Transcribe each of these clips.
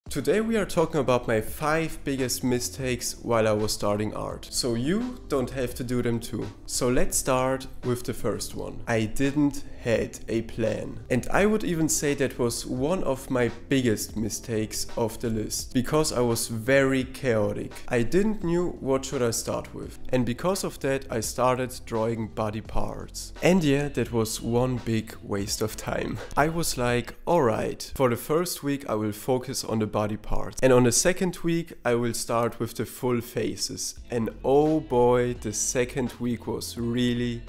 Today we are talking about my 5 biggest mistakes while I was starting art. So you don't have to do them too. So let's start with the first one. I didn't had a plan. And I would even say that was one of my biggest mistakes of the list. Because I was very chaotic. I didn't knew what should I start with. And because of that I started drawing body parts. And yeah, that was one big waste of time. I was like, alright, for the first week I will focus on the body parts. And on the second week I will start with the full faces. And oh boy, the second week was really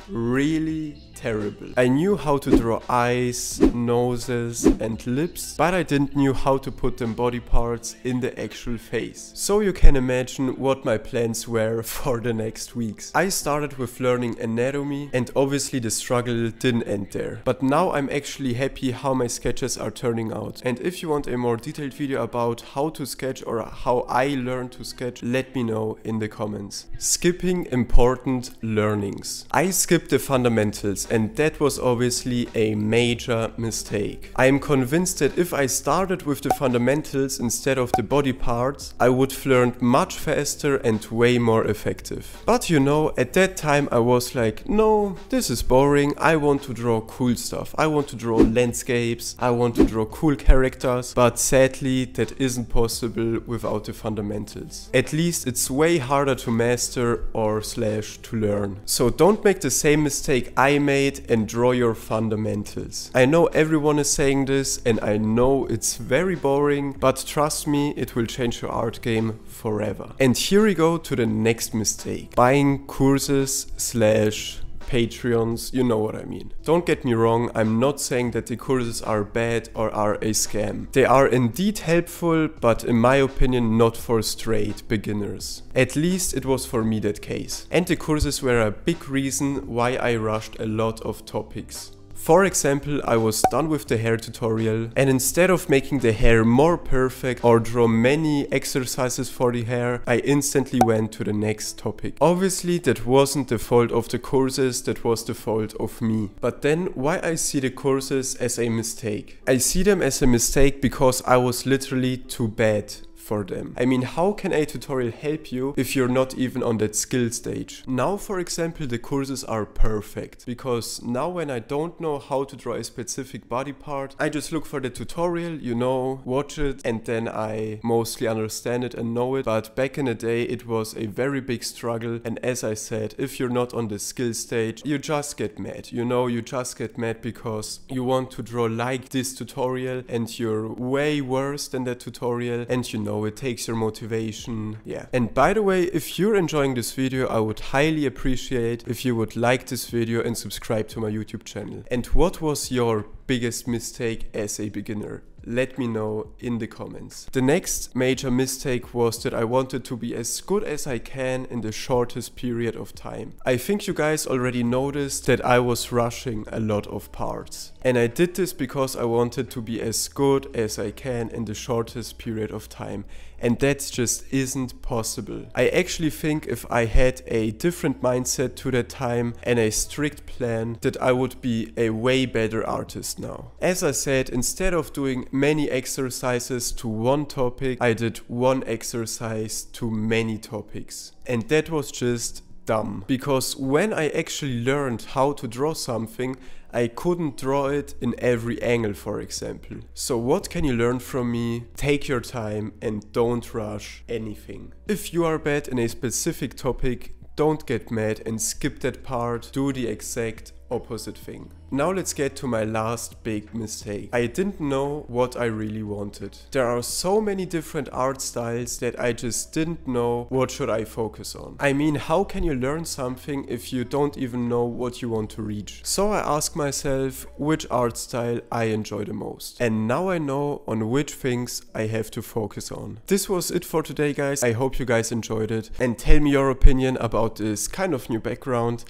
terrible. I knew how to draw eyes, noses and lips, but I didn't knew how to put them body parts in the actual face. So you can imagine what my plans were for the next weeks. I started with learning anatomy and obviously the struggle didn't end there. But now I'm actually happy how my sketches are turning out. And if you want a more detailed video about how to sketch or how I learned to sketch, let me know in the comments. Skipping important learnings. I skipped the fundamentals and that was obviously a major mistake. I am convinced that if I started with the fundamentals instead of the body parts, I would have learned much faster and way more effective. But you know, at that time I was like, no, this is boring, I want to draw cool stuff. I want to draw landscapes, I want to draw cool characters, but sadly that isn't possible without the fundamentals. At least it's way harder to master or slash to learn. So don't make the same mistake I made and draw your fundamentals. I know everyone is saying this and I know it's very boring, but trust me, it will change your art game forever. And here we go to the next mistake. Buying courses slash Patreons, you know what I mean. Don't get me wrong, I'm not saying that the courses are bad or are a scam. They are indeed helpful, but in my opinion not for straight beginners. At least it was for me that case. And the courses were a big reason why I rushed a lot of topics. For example, I was done with the hair tutorial and instead of making the hair more perfect or draw many exercises for the hair, I instantly went to the next topic. Obviously that wasn't the fault of the courses, that was the fault of me. But then why I see the courses as a mistake? I see them as a mistake because I was literally too bad for them. I mean, how can a tutorial help you if you're not even on that skill stage? Now, for example, the courses are perfect because now when I don't know how to draw a specific body part, I just look for the tutorial, you know, watch it, and then I mostly understand it and know it. But back in the day, it was a very big struggle. And as I said, if you're not on the skill stage, you just get mad. You know, you just get mad because you want to draw like this tutorial and you're way worse than that tutorial, and you know it takes your motivation. Yeah. And by the way, if you're enjoying this video, I would highly appreciate if you would like this video and subscribe to my YouTube channel. And what was your biggest mistake as a beginner? Let me know in the comments. The next major mistake was that I wanted to be as good as I can in the shortest period of time. I think you guys already noticed that I was rushing a lot of parts. And I did this because I wanted to be as good as I can in the shortest period of time. And that just isn't possible. I actually think if I had a different mindset to that time and a strict plan, that I would be a way better artist now. As I said, instead of doing many exercises to one topic, I did one exercise to many topics. And that was just dumb. Because when I actually learned how to draw something, I couldn't draw it in every angle, for example. So what can you learn from me? Take your time and don't rush anything. If you are bad in a specific topic, don't get mad and skip that part. Do the exact opposite thing. Now let's get to my last big mistake. I didn't know what I really wanted. There are so many different art styles that I just didn't know what should I focus on. I mean, how can you learn something if you don't even know what you want to reach? So I asked myself which art style I enjoy the most. And now I know on which things I have to focus on. This was it for today, guys. I hope you guys enjoyed it and tell me your opinion about this kind of new background.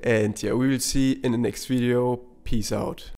And yeah, we will see in the next video. Peace out.